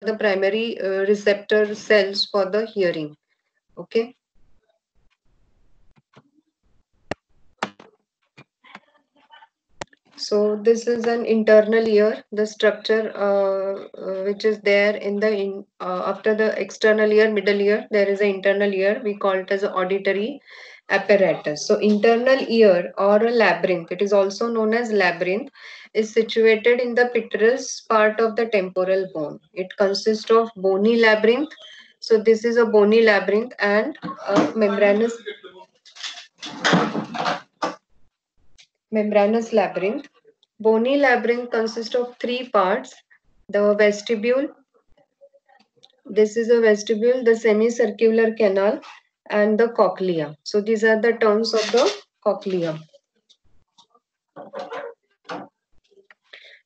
the primary receptor cells for the hearing. Okay. So this is an internal ear, the structure which is there in the after the external ear, middle ear, there is an internal ear. We call it as an auditory apparatus. So internal ear or a labyrinth, it is also known as labyrinth, is situated in the petrous part of the temporal bone. It consists of bony labyrinth. So this is a bony labyrinth and a membranous labyrinth. Bony labyrinth consists of three parts: the vestibule, this is a vestibule, the semicircular canal, and the cochlea. So these are the terms of the cochlea.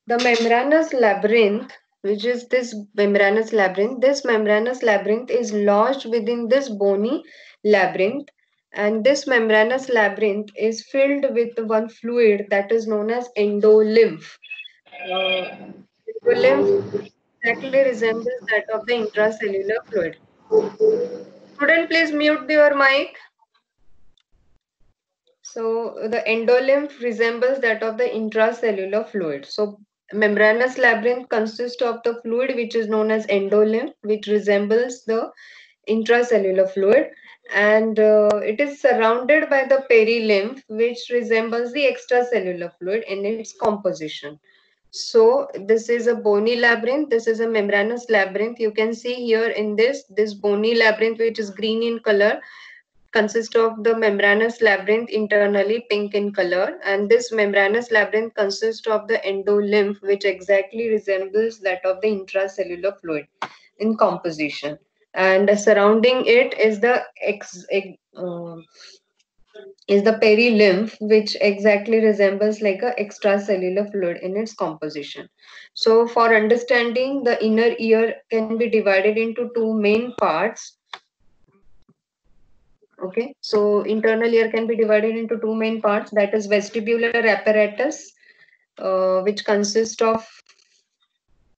The membranous labyrinth, which is this membranous labyrinth is lodged within this bony labyrinth, and this membranous labyrinth is filled with one fluid that is known as endolymph. Endolymph exactly resembles that of the intracellular fluid. Student, please mute your mic. So the endolymph resembles that of the intracellular fluid. So membranous labyrinth consists of the fluid which is known as endolymph, which resembles the intracellular fluid, and it is surrounded by the perilymph, which resembles the extracellular fluid in its composition. So this is a bony labyrinth, this is a membranous labyrinth. You can see here in this bony labyrinth, which is green in color, consists of the membranous labyrinth internally pink in color, and this membranous labyrinth consists of the endolymph, which exactly resembles that of the intracellular fluid in composition, and surrounding it is the perilymph, which exactly resembles like a extracellular fluid in its composition. So for understanding, the inner ear can be divided into two main parts. Okay, so internal ear can be divided into two main parts, that is vestibular apparatus, which consists of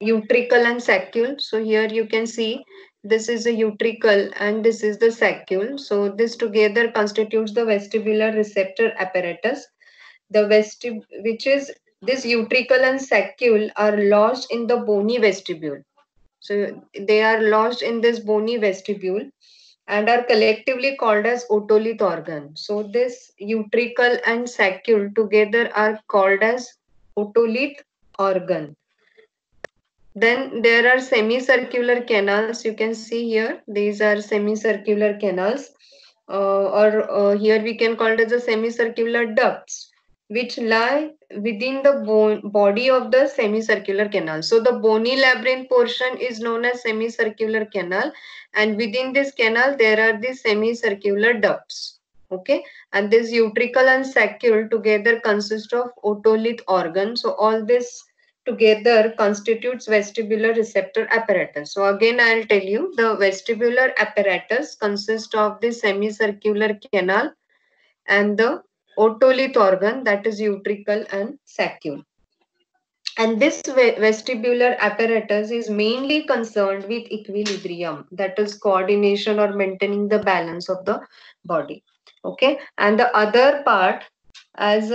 utricle and saccule. So here you can see this is a utricle and this is the saccule. So this together constitutes the vestibular receptor apparatus. Which is this utricle and saccule are lodged in the bony vestibule. So they are lodged in this bony vestibule and are collectively called as otolith organ. So this utricle and saccule together are called as otolith organ. Then there are semicircular canals. You can see here, these are semicircular canals, or here we can call it as a semicircular ducts, which lie within the body of the semicircular canal. So the bony labyrinth portion is known as semicircular canal, and within this canal there are the semicircular ducts. Okay, and this utricle and saccule together consist of otolith organ. So all this together constitutes vestibular receptor apparatus. So again I'll tell you, the vestibular apparatus consists of the semicircular canal and the otolith organ, that is utricle and saccule. And this vestibular apparatus is mainly concerned with equilibrium, that is coordination or maintaining the balance of the body. Okay, and the other part, as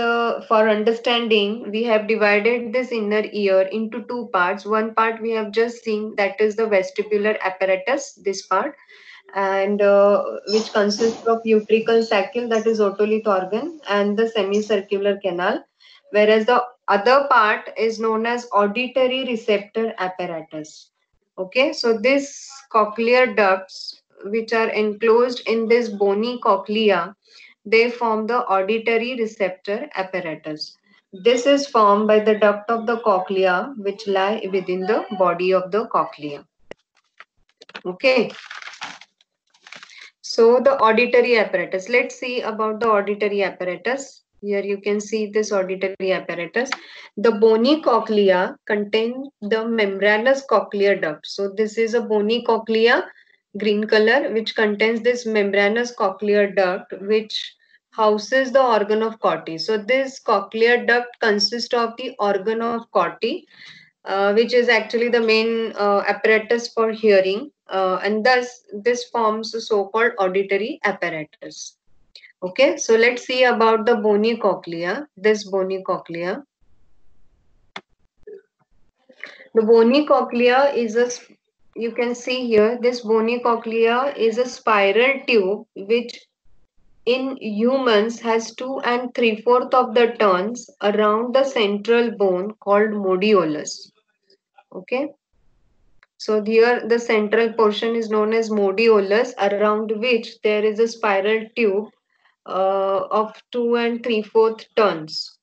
for understanding, we have divided this inner ear into two parts. One part we have just seen, that is the vestibular apparatus, this part, and which consists of utricle saccule, that is otolith organ, and the semicircular canal, whereas the other part is known as auditory receptor apparatus. Okay, so this cochlear ducts, which are enclosed in this bony cochlea, they form the auditory receptor apparatus. This is formed by the duct of the cochlea, which lie within the body of the cochlea. Okay. So the auditory apparatus. Let's see about the auditory apparatus. Here you can see this auditory apparatus. The bony cochlea contains the membranous cochlear duct. So this is a bony cochlea, green color, which contains this membranous cochlear duct, which houses the organ of Corti. So this cochlear duct consists of the organ of Corti, which is actually the main apparatus for hearing, and thus this forms a so-called auditory apparatus. Okay, so let's see about the bony cochlea. This bony cochlea. The bony cochlea is you can see here, this bony cochlea is a spiral tube which in humans has 2 and 3/4 of the turns around the central bone called modiolus. Okay. So here the central portion is known as modiolus, around which there is a spiral tube of 2 and 3/4 turns.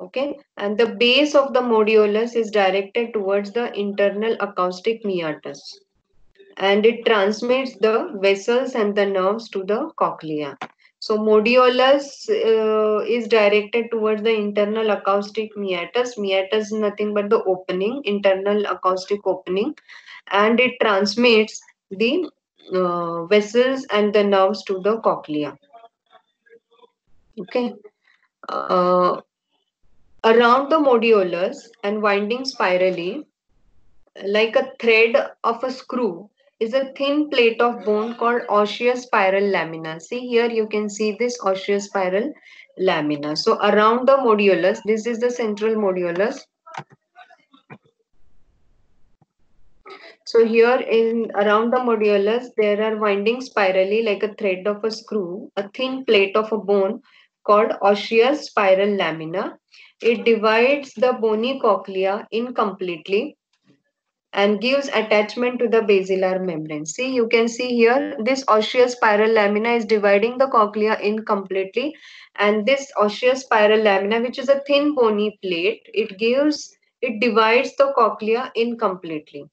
Okay, and the base of the modiolus is directed towards the internal acoustic meatus, and it transmits the vessels and the nerves to the cochlea. So modiolus is directed towards the internal acoustic meatus. Meatus is nothing but the opening, internal acoustic opening, and it transmits the vessels and the nerves to the cochlea. Okay. Uh, Around the modiolus and winding spirally, like a thread of a screw, is a thin plate of bone called osseous spiral lamina. See here, you can see this osseous spiral lamina. So around the modiolus, this is the central modiolus. So here in around the modiolus, there are winding spirally like a thread of a screw, a thin plate of a bone called osseous spiral lamina. It divides the bony cochlea incompletely and gives attachment to the basilar membrane. See, you can see here, this osseous spiral lamina is dividing the cochlea incompletely, and this osseous spiral lamina, which is a thin bony plate, it divides the cochlea incompletely,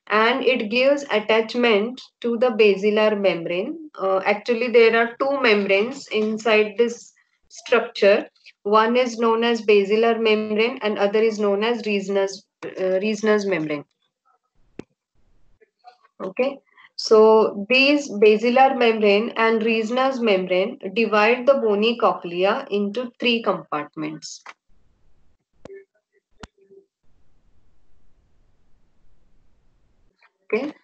and it gives attachment to the basilar membrane. Actually, there are two membranes inside this structure. One is known as basilar membrane and other is known as Reissner's membrane. Okay. So these basilar membrane and Reissner's membrane divide the bony cochlea into 3 compartments. Okay.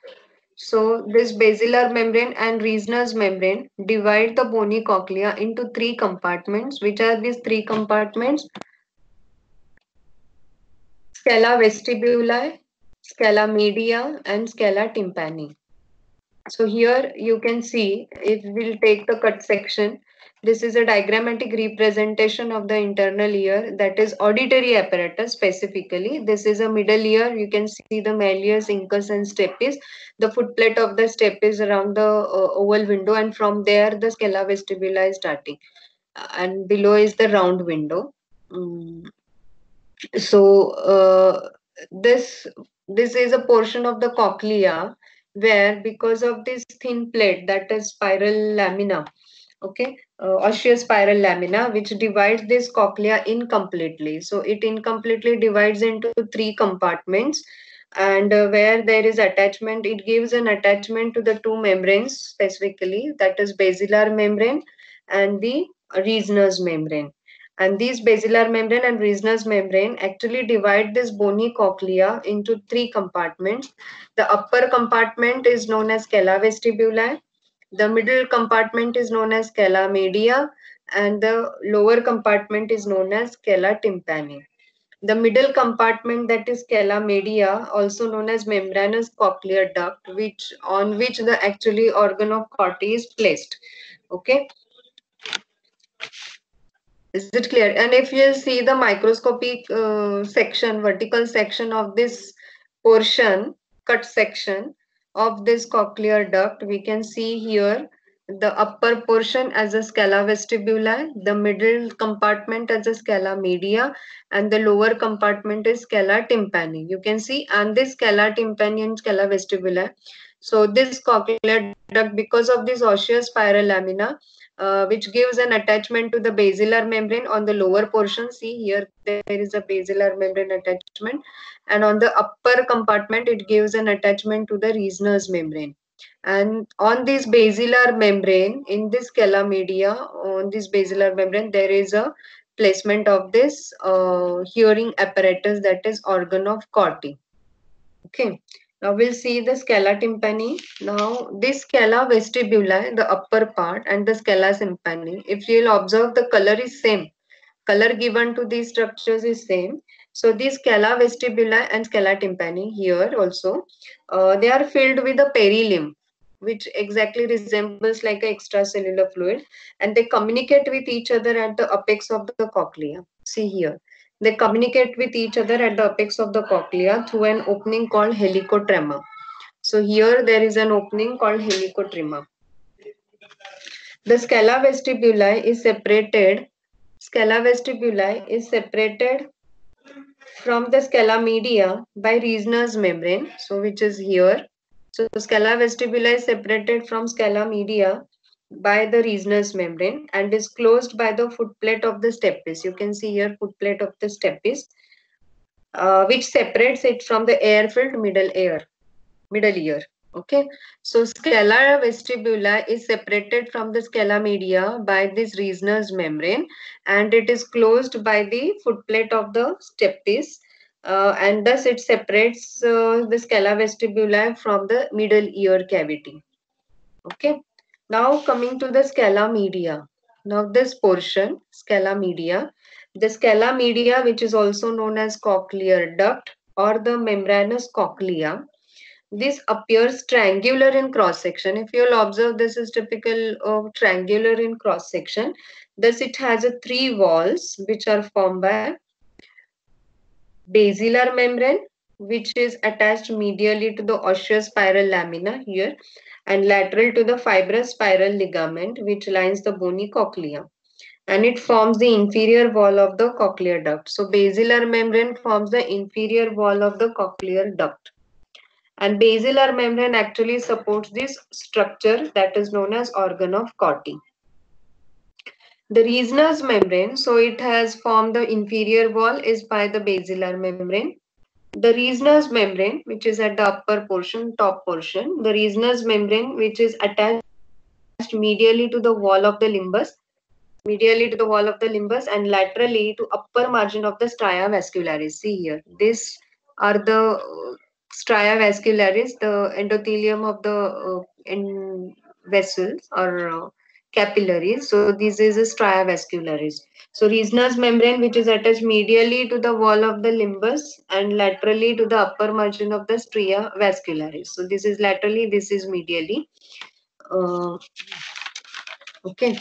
So this basilar membrane and Reissner's membrane divide the bony cochlea into 3 compartments. Which are these 3 compartments? Scala vestibuli, scala media, and scala tympani. So here you can see, if we'll take the cut section, this is a diagrammatic representation of the internal ear, that is auditory apparatus specifically. This is a middle ear. You can see the malleus, incus and stapes. The footplate of the stapes around the oval window, and from there the scala vestibuli is starting. And below is the round window. So this is a portion of the cochlea where, because of this thin plate, that is spiral lamina, okay, osseous spiral lamina, which divides this cochlea incompletely. So it incompletely divides into 3 compartments, and where there is attachment, it gives an attachment to the 2 membranes specifically, that is basilar membrane and the Reissner's membrane. And these basilar membrane and Reissner's membrane actually divide this bony cochlea into 3 compartments. The upper compartment is known as scala vestibuli, the middle compartment is known as scala media, and the lower compartment is known as scala tympani. The middle compartment, that is scala media, also known as membranous cochlear duct, on which the actually organ of Corti is placed. Okay. Is it clear? And if you see the microscopic section, vertical section of this portion, cut section of this cochlear duct, we can see here the upper portion as a scala vestibuli, the middle compartment as a scala media, and the lower compartment is scala tympani. You can see, and this scala tympani and scala vestibuli. So this cochlear duct, because of this osseous spiral lamina, which gives an attachment to the basilar membrane on the lower portion. See here, there is a basilar membrane attachment, and on the upper compartment, it gives an attachment to the Reissner's membrane. And on this basilar membrane, in this scala media, on this basilar membrane, there is a placement of this hearing apparatus, that is organ of Corti. Okay. Now we'll see the scala tympani. Now this scala vestibuli, the upper part, and the scala tympani, if you'll observe, the color is same. Color given to these structures is same. So these scala vestibuli and scala tympani here also, they are filled with a perilymph, which exactly resembles like an extracellular fluid, and they communicate with each other at the apex of the cochlea. See here. They communicate with each other at the apex of the cochlea through an opening called helicotrema. So here there is an opening called helicotrema. The scala vestibuli is separated from the scala media by Reissner's membrane, so which is here. So scala vestibuli is separated from scala media by the Reissner's membrane and is closed by the footplate of the stapes. You can see here footplate of the stapes, which separates it from the air-filled middle ear. Okay, so scala vestibuli is separated from the scala media by this Reissner's membrane, and it is closed by the footplate of the stapes, and thus it separates the scala vestibuli from the middle ear cavity. Okay, now coming to the scala media. Now this portion, scala media, the scala media, which is also known as cochlear duct or the membranous cochlea, this appears triangular in cross section. If you'll observe, this is typical of triangular in cross section. Thus it has a three walls which are formed by basilar membrane, which is attached medially to the osseous spiral lamina here, and lateral to the fibrous spiral ligament which lines the bony cochlea, and it forms the inferior wall of the cochlear duct. So basilar membrane forms the inferior wall of the cochlear duct, and basilar membrane actually supports this structure that is known as organ of Corti. The Reissner's membrane, so it has formed the inferior wall is by the basilar membrane. The Reissner's membrane, which is at the upper portion, top portion, the Reissner's membrane, which is attached medially to the wall of the limbus, and laterally to upper margin of the stria vascularis. See here, these are the stria vascularis, the endothelium of the vessels or capillaries. So this is a stria vascularis. So Reissner's membrane, which is attached medially to the wall of the limbus and laterally to the upper margin of the stria vascularis. So this is laterally, this is medially. Okay.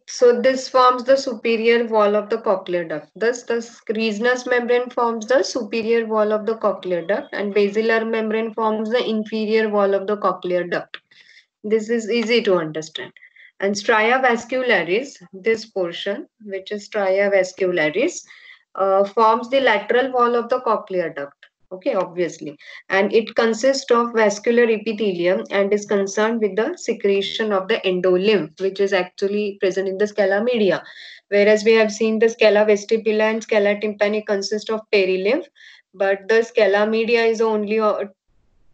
So this forms the superior wall of the cochlear duct. Thus, the Reissner's membrane forms the superior wall of the cochlear duct, and basilar membrane forms the inferior wall of the cochlear duct. This is easy to understand. And stria vascularis, this portion, which is stria vascularis, forms the lateral wall of the cochlear duct. Okay, obviously. And it consists of vascular epithelium and is concerned with the secretion of the endolymph, which is actually present in the scala media. Whereas we have seen the scala vestibuli and scala tympani consist of perilymph, but the scala media is the only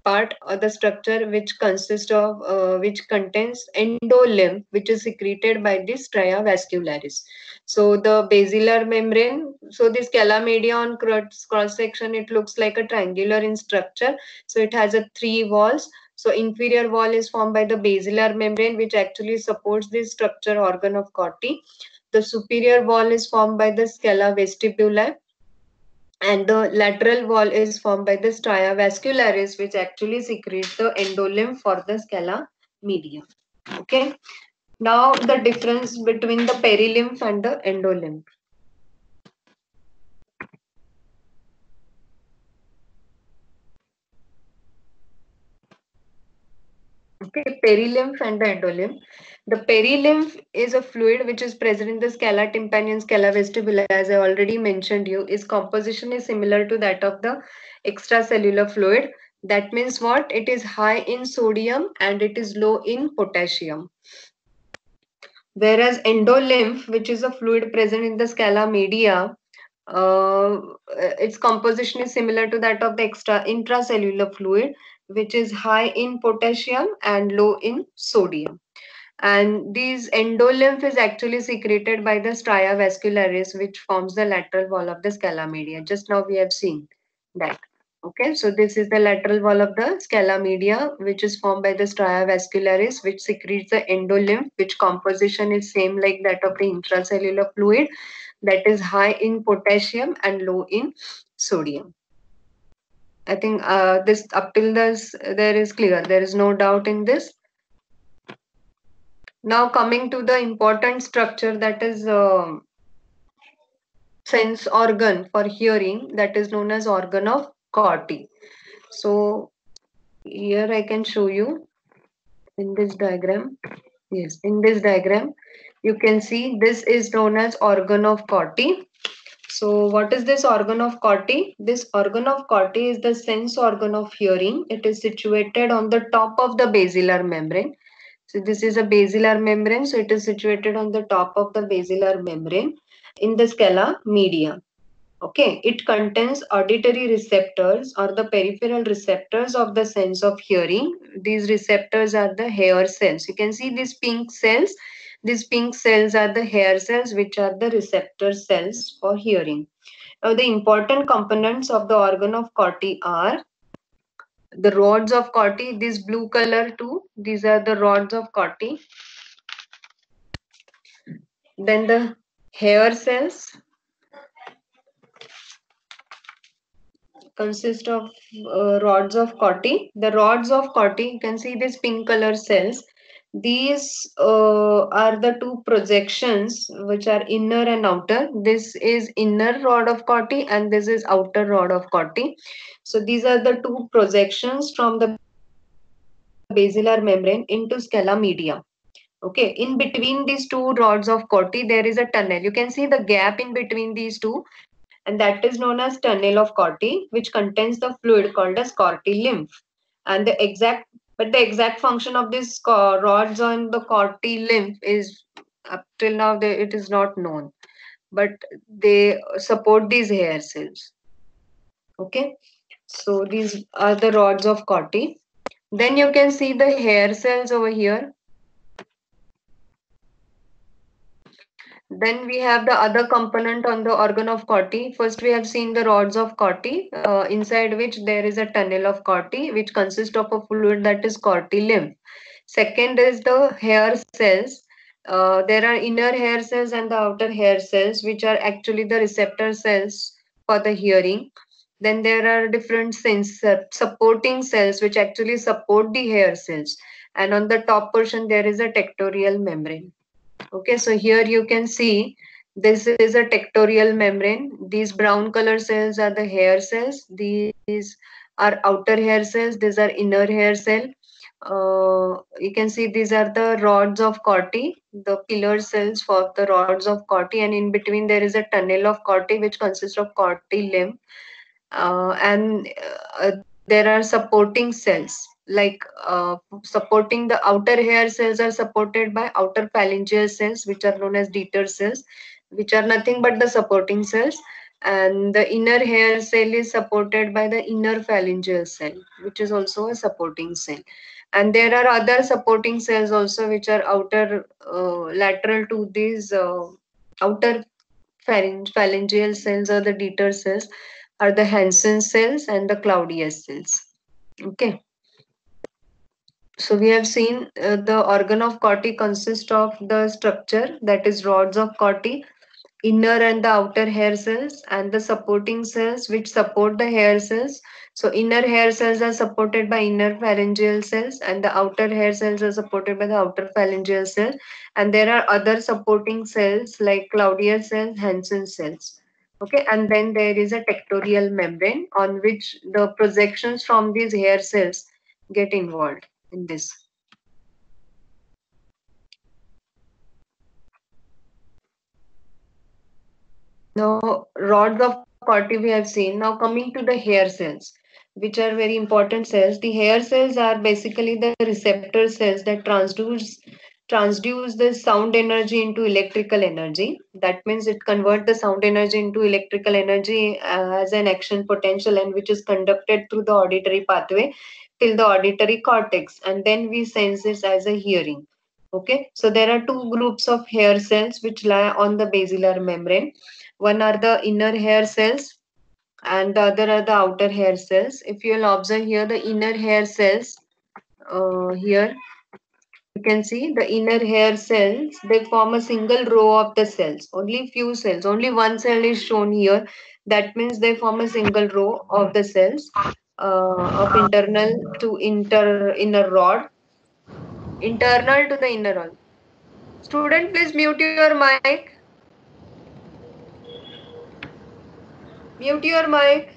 part or the structure which consists of which contains endolymph, which is secreted by the stria vascularis. So the basilar membrane, so this scala media on cross section, it looks like a triangular in structure. So it has a three walls. So inferior wall is formed by the basilar membrane, which actually supports this structure organ of Corti. The superior wall is formed by the scala vestibuli, and the lateral wall is formed by the stria vascularis, which actually secretes the endolymph for the scala media. Okay. Now the difference between the perilymph and the endolymph. Okay, perilymph and the endolymph. The perilymph is a fluid which is present in the scala tympani and scala vestibuli, as I already mentioned you. Its composition is similar to that of the extracellular fluid. That means what? It is high in sodium and it is low in potassium. Whereas endolymph, which is a fluid present in the scala media, its composition is similar to that of the intracellular fluid, which is high in potassium and low in sodium. And these endolymph is actually secreted by the stria vascularis, which forms the lateral wall of the scala media. Just now we have seen that. Okay, so this is the lateral wall of the scala media, which is formed by the stria vascularis, which secretes the endolymph, which composition is same like that of the intracellular fluid, that is high in potassium and low in sodium. I think this up till this there is clear. There is no doubt in this. Now coming to the important structure, that is sense organ for hearing, that is known as organ of Corti. So here I can show you in this diagram. Yes, in this diagram you can see this is known as organ of Corti. So what is this organ of Corti? This organ of Corti is the sense organ of hearing. It is situated on the top of the basilar membrane. So this is a basilar membrane. So it is situated on the top of the basilar membrane in the scala media. Okay, it contains auditory receptors or the peripheral receptors of the sense of hearing. These receptors are the hair cells. You can see these pink cells. These pink cells are the hair cells, which are the receptor cells for hearing. Now, the important components of the organ of Corti are the rods of Corti, this blue color too. These are the rods of Corti. Then the hair cells consist of rods of Corti. The rods of Corti, you can see these pink color cells. These are the two projections which are inner and outer. This is inner rod of Corti and this is outer rod of Corti. So these are the two projections from the basilar membrane into scala media. Okay, in between these two rods of Corti, there is a tunnel. You can see the gap in between these two, and that is known as tunnel of Corti, which contains the fluid called as Corti lymph. And the exact function of these rods on the Corti lymph is up till now it is not known, but they support these hair cells. Okay, so these are the rods of Corti. Then you can see the hair cells over here. Then we have the other component on the organ of Corti. First, we have seen the rods of Corti, inside which there is a tunnel of Corti, which consists of a fluid that is Corti lymph. Second is the hair cells. There are inner hair cells and the outer hair cells, which are actually the receptor cells for the hearing. Then there are different supporting cells, which actually support the hair cells. And on the top portion, there is a tectorial membrane. Okay, so here you can see this is a tectorial membrane. These brown color cells are the hair cells. These are outer hair cells. These are inner hair cell. You can see these are the rods of Corti, the pillar cells for the rods of Corti, and in between there is a tunnel of Corti which consists of Corti lymph. And there are supporting cells like supporting the outer hair cells are supported by outer phalangeal cells, which are known as Dieter cells, which are nothing but the supporting cells. And the inner hair cell is supported by the inner phalangeal cell, which is also a supporting cell. And there are other supporting cells also, which are outer lateral to these outer phalangeal cells or the Dieter cells are the Hansen cells and the Claudius cells. Okay. So we have seen the organ of Corti consists of the structure, that is rods of Corti, inner and the outer hair cells, and the supporting cells which support the hair cells. So inner hair cells are supported by inner pharyngeal cells and the outer hair cells are supported by the outer pharyngeal cells. And there are other supporting cells like Claudius cells, Hansen cells. Okay, and then there is a tectorial membrane on which the projections from these hair cells get involved in this. Now, rods of Corti we have seen. Now, coming to the hair cells, which are very important cells. The hair cells are basically the receptor cells that transduce the sound energy into electrical energy. That means it converts the sound energy into electrical energy as an action potential, and which is conducted through the auditory pathway till the auditory cortex, and then we sense this as a hearing. Okay, so there are two groups of hair cells which lie on the basilar membrane. One are the inner hair cells and the other are the outer hair cells. If you'll observe here, the inner hair cells, here you can see the inner hair cells, they form a single row of the cells. Only few cells, only one cell is shown here. That means they form a single row of the cells of internal to inner rod, internal to the inner rod. Student, please mute your mic. Mute your mic.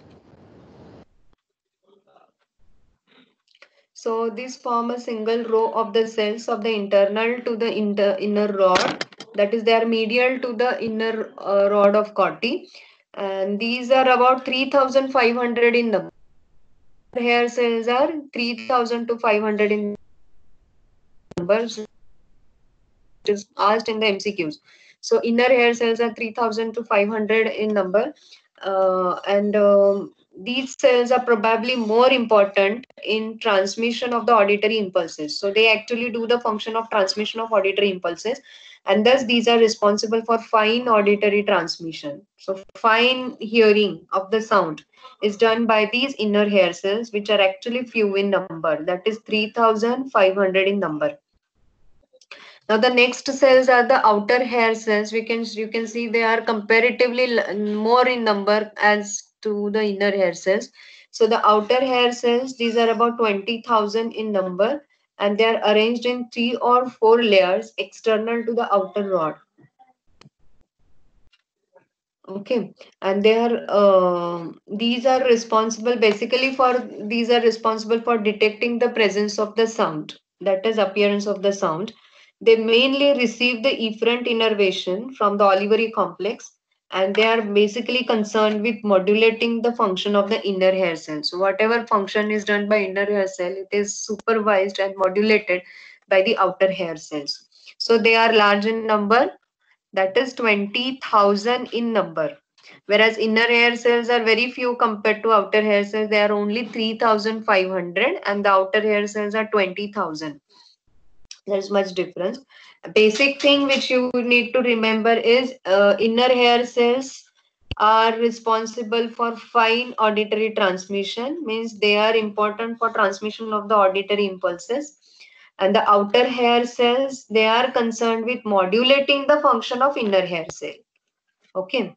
So these form a single row of the cells of the internal to the inner rod. That is, they are medial to the inner rod of Corti. And these are about 3,500 in number. Hair cells are 3,000 to 500 in numbers. It is asked in the MCQs. So inner hair cells are 3,000 to 500 in number. And these cells are probably more important in transmission of the auditory impulses. So they actually do the function of transmission of auditory impulses, and thus these are responsible for fine auditory transmission. So fine hearing of the sound is done by these inner hair cells, which are actually few in number. That is 3,500 in number. Now the next cells are the outer hair cells. You can see they are comparatively more in number as to the inner hair cells. So the outer hair cells, these are about 20,000 in number, and they are arranged in 3 or 4 layers external to the outer rod. Okay, and they are these are responsible for detecting the presence of the sound, that is appearance of the sound. They mainly receive the efferent innervation from the olivary complex, and they are basically concerned with modulating the function of the inner hair cell. So whatever function is done by inner hair cell, it is supervised and modulated by the outer hair cells. So they are large in number, that is 20,000 in number. Whereas inner hair cells are very few compared to outer hair cells. They are only 3,500 and the outer hair cells are 20,000. There's much difference. A basic thing which you need to remember is inner hair cells are responsible for fine auditory transmission, means they are important for transmission of the auditory impulses. And the outer hair cells, they are concerned with modulating the function of inner hair cell. Okay.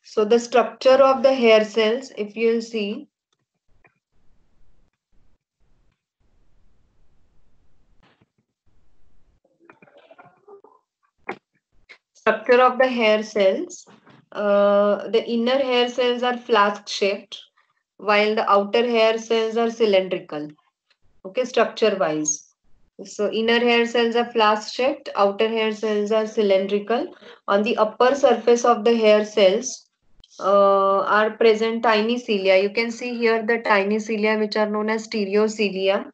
So the structure of the hair cells, if you'll see, structure of the hair cells, the inner hair cells are flask shaped while the outer hair cells are cylindrical. Okay, structure wise. So inner hair cells are flask shaped, outer hair cells are cylindrical. On the upper surface of the hair cells are present tiny cilia. You can see here the tiny cilia which are known as stereocilia,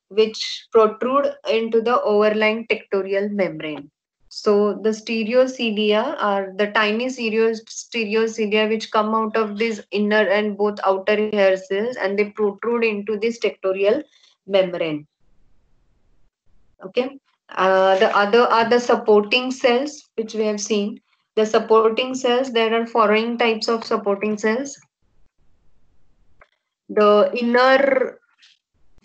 which protrude into the overlying tectorial membrane. So the stereocilia are the tiny stereocilia which come out of these inner and both outer hair cells, and they protrude into this tectorial membrane. Okay. The other are the supporting cells which we have seen. The supporting cells, there are following types of supporting cells. The inner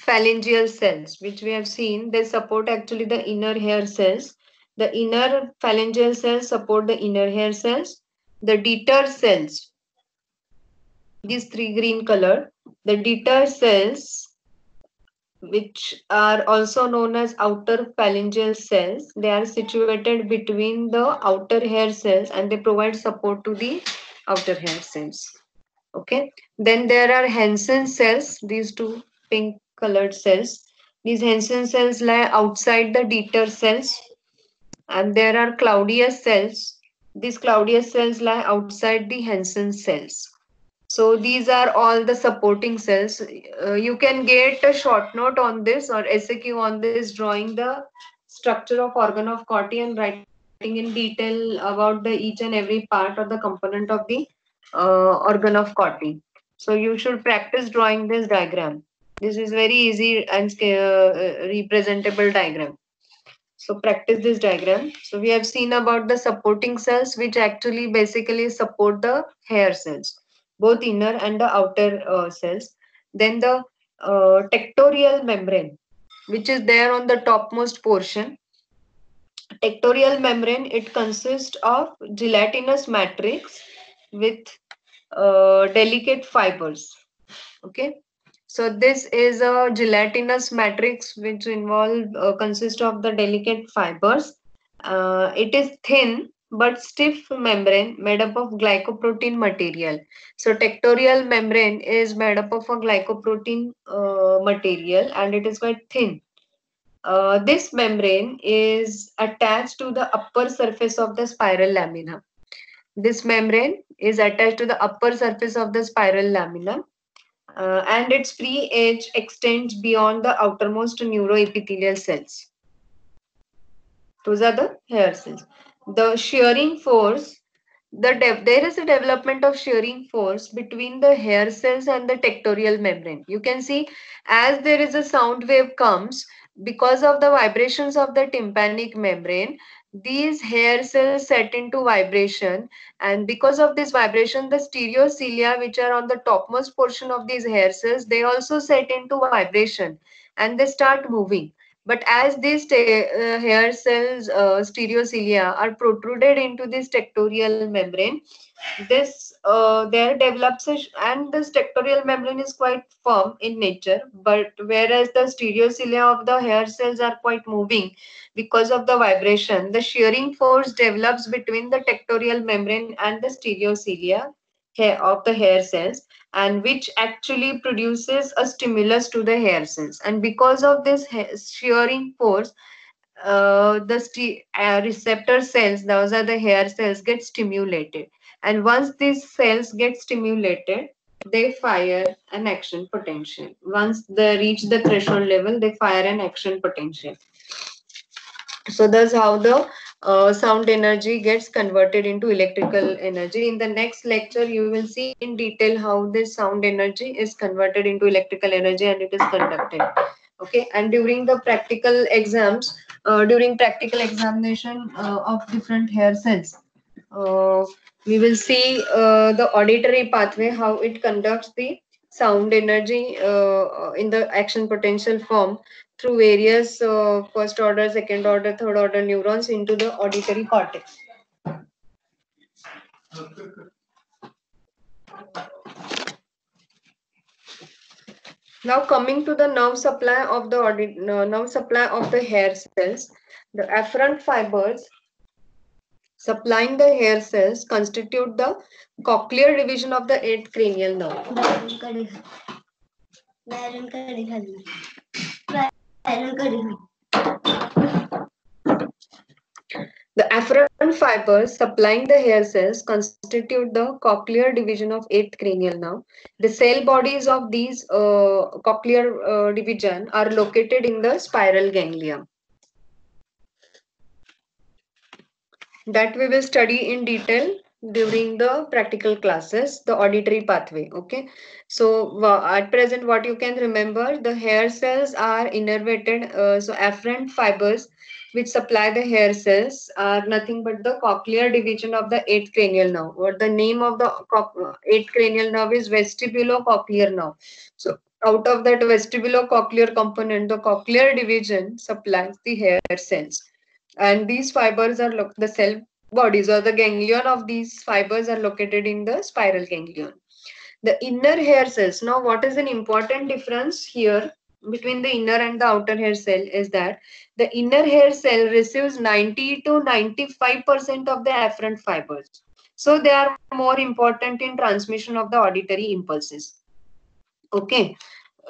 phalangeal cells, which we have seen, they support actually the inner hair cells. The inner phalangeal cells support the inner hair cells. The deter cells, these three green color, the deter cells, which are also known as outer phalangeal cells, they are situated between the outer hair cells and they provide support to the outer hair cells. Okay. Then there are Hensen cells, these two pink colored cells. These Hensen cells lie outside the deter cells, and there are Claudius cells. These Claudius cells lie outside the Hensen cells. So these are all the supporting cells. You can get a short note on this or SAQ on this, drawing the structure of organ of Corti and writing in detail about the each and every part or the component of the organ of Corti. So you should practice drawing this diagram. This is very easy and representable diagram. So practice this diagram. So we have seen about the supporting cells, which actually basically support the hair cells, both inner and the outer cells. Then the tectorial membrane, which is there on the topmost portion. Tectorial membrane, it consists of gelatinous matrix with delicate fibers. Okay, so this is a gelatinous matrix which consist of the delicate fibers. It is thin but stiff membrane made up of glycoprotein material. So tectorial membrane is made up of a glycoprotein material, and it is quite thin. This membrane is attached to the upper surface of the spiral lamina. This membrane is attached to the upper surface of the spiral lamina, and its free edge extends beyond the outermost neuroepithelial cells. Those are the hair cells. The shearing force, there is a development of shearing force between the hair cells and the tectorial membrane. You can see as there is a sound wave comes, because of the vibrations of the tympanic membrane, these hair cells set into vibration, and because of this vibration, the stereocilia, which are on the topmost portion of these hair cells, they also set into vibration and they start moving. But as these hair cells, stereocilia, are protruded into this tectorial membrane, this there develops and this tectorial membrane is quite firm in nature, but whereas the stereocilia of the hair cells are quite moving because of the vibration, the shearing force develops between the tectorial membrane and the stereocilia of the hair cells, and which actually produces a stimulus to the hair cells. And because of this shearing force, receptor cells, those are the hair cells, get stimulated. And once these cells get stimulated, they fire an action potential. Once they reach the threshold level, they fire an action potential. So that's how the sound energy gets converted into electrical energy. In the next lecture, you will see in detail how this sound energy is converted into electrical energy and it is conducted. Okay, and during the practical exams, during practical examination of different hair cells, uh, we will see the auditory pathway, how it conducts the sound energy in the action potential form through various first order, second order, third order neurons into the auditory cortex. Now coming to the nerve supply of the nerve supply of the hair cells, the afferent fibers supplying the hair cells constitute the cochlear division of the eighth cranial nerve. The afferent fibers supplying the hair cells constitute the cochlear division of eighth cranial nerve. The cell bodies of these cochlear division are located in the spiral ganglia. That we will study in detail during the practical classes, the auditory pathway. Okay, so at present what you can remember, the hair cells are innervated, so afferent fibers which supply the hair cells are nothing but the cochlear division of the eighth cranial nerve. What the name of the eighth cranial nerve is vestibulocochlear nerve. So out of that vestibulocochlear component, the cochlear division supplies the hair cells, and these fibers are the cell bodies or the ganglion of these fibers are located in the spiral ganglion. The inner hair cells, now what is an important difference here between the inner and the outer hair cell is that the inner hair cell receives 90 to 95% of the afferent fibers, so they are more important in transmission of the auditory impulses. Okay,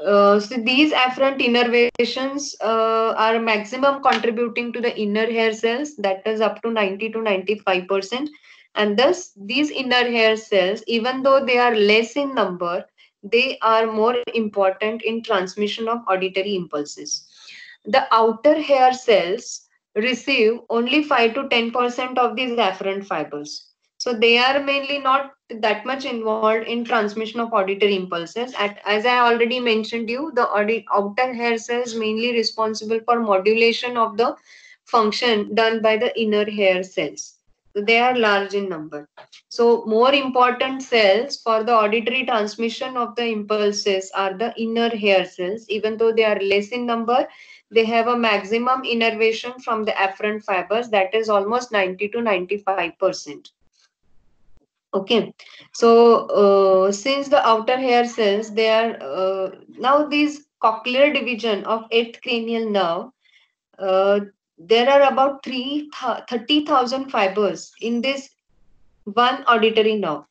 so these afferent innervations are maximum contributing to the inner hair cells, that is up to 90 to 95%. And thus these inner hair cells, even though they are less in number, they are more important in transmission of auditory impulses. The outer hair cells receive only 5 to 10% of these afferent fibers. So they are mainly not that much involved in transmission of auditory impulses. As I already mentioned you, the outer hair cells mainly responsible for modulation of the function done by the inner hair cells. So they are large in number. So more important cells for the auditory transmission of the impulses are the inner hair cells. Even though they are less in number, they have a maximum innervation from the afferent fibers, that is almost 90 to 95%. Okay, so since the outer hair cells, they are now these cochlear division of eighth cranial nerve, uh, there are about 30,000 fibers in this one auditory nerve.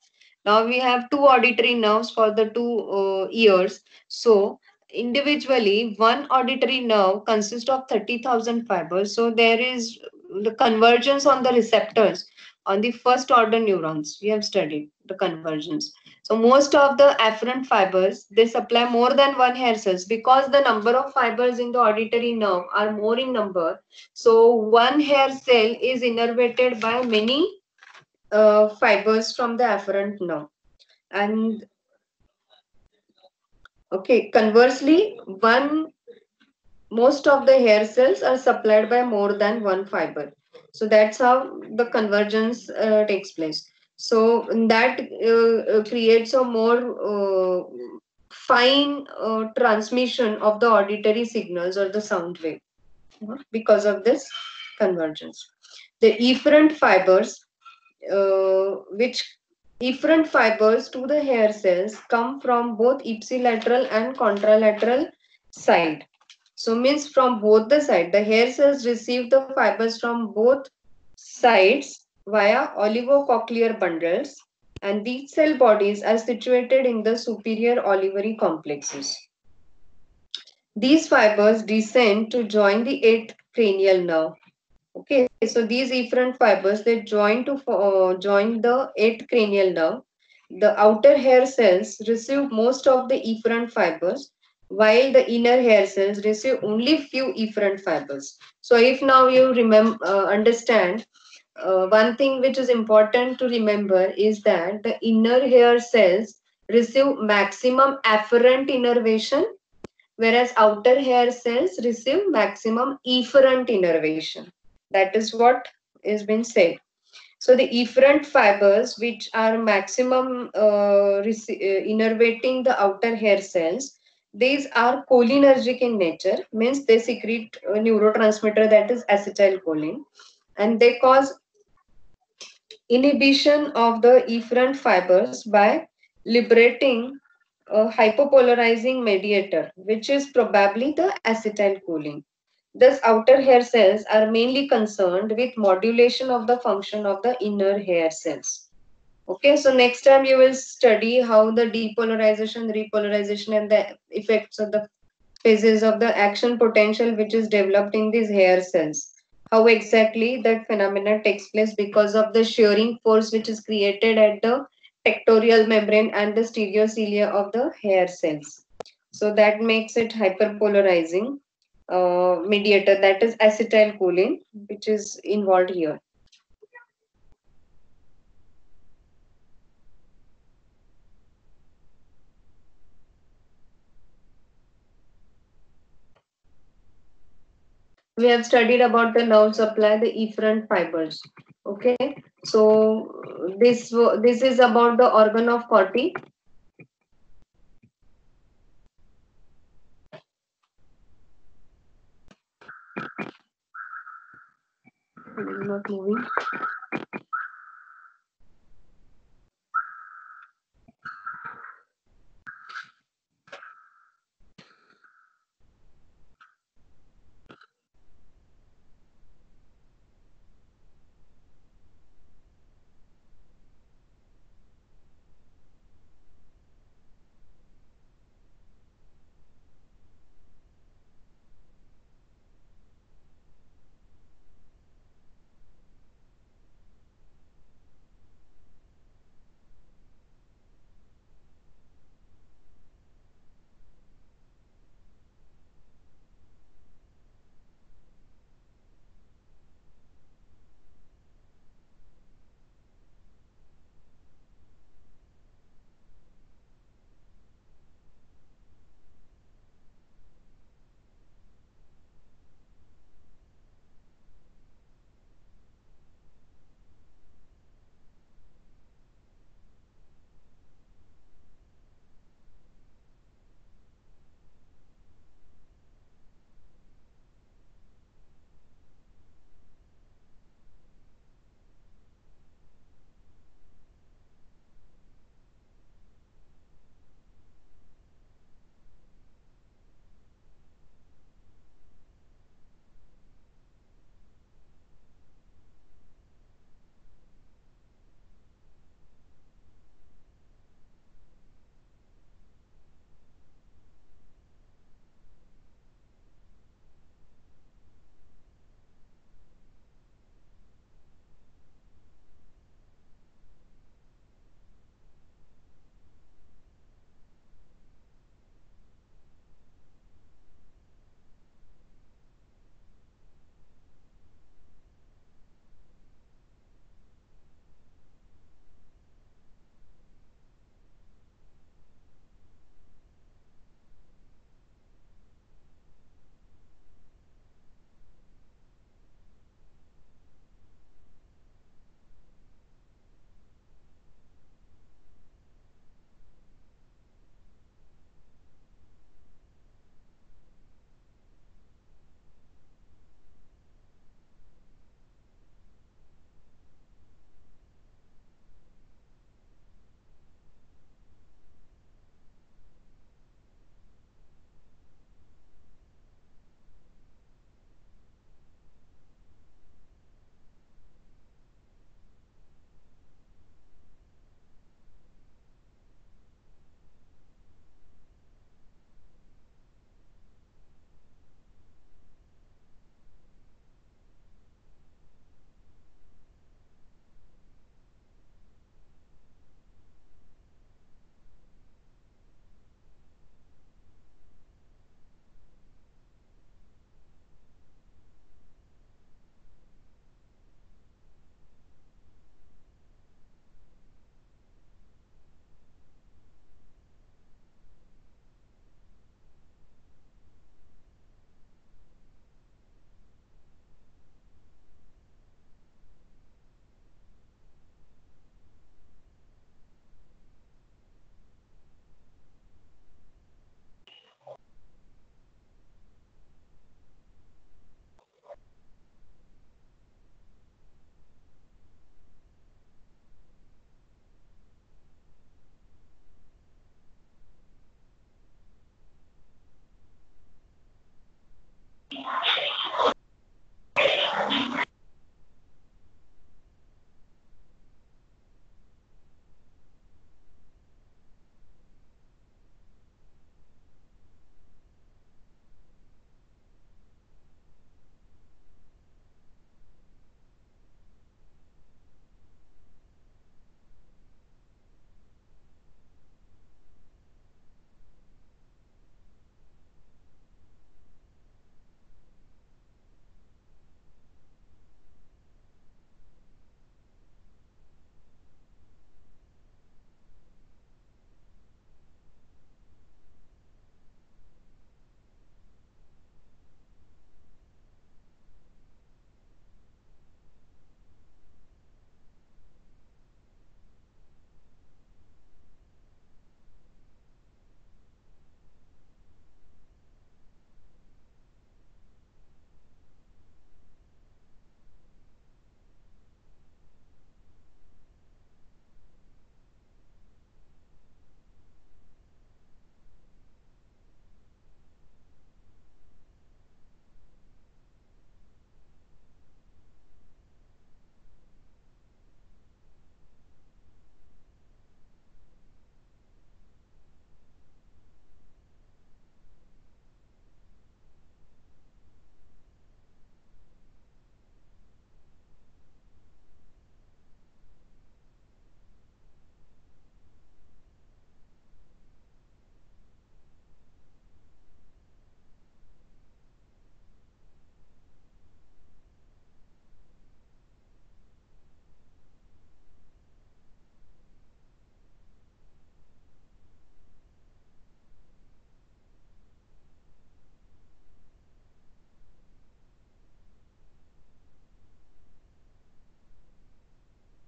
Now we have two auditory nerves for the two ears. So individually, one auditory nerve consists of 30,000 fibers. So there is the convergence on the receptors on the first order neurons. We have studied the convergence. So most of the afferent fibers, they supply more than one hair cells because the number of fibers in the auditory nerve are more in number. So one hair cell is innervated by many fibers from the afferent nerve. And okay, conversely, one most of the hair cells are supplied by more than one fiber. So that's how the convergence takes place. So that creates a more fine transmission of the auditory signals or the sound wave because of this convergence. The efferent fibers which efferent fibers to the hair cells come from both ipsilateral and contralateral side. So means from both the side, the hair cells receive the fibers from both sides via olivocochlear bundles, and these cell bodies are situated in the superior olivary complexes. These fibers descend to join the eighth cranial nerve. Okay, so these efferent fibers, they join the eighth cranial nerve. The outer hair cells receive most of the efferent fibers, while the inner hair cells receive only few efferent fibers. So if now you remember, understand, one thing which is important to remember is that the inner hair cells receive maximum afferent innervation, whereas outer hair cells receive maximum efferent innervation. That is what is been said. So the efferent fibers, which are maximum innervating the outer hair cells, these are cholinergic in nature, means they secrete a neurotransmitter that is acetylcholine, and they cause inhibition of the efferent fibers by liberating a hypopolarizing mediator, which is probably the acetylcholine. Thus, outer hair cells are mainly concerned with modulation of the function of the inner hair cells. Okay, so next time you will study how the depolarization, repolarization, and the effects of the phases of the action potential which is developed in these hair cells. How exactly that phenomena takes place because of the shearing force which is created at the tectorial membrane and the stereocilia of the hair cells. So that makes it hyperpolarizing mediator, that is acetylcholine, which is involved here. We have studied about the nerve supply, the efferent fibers. Okay, so this is about the organ of Corti. It is not moving.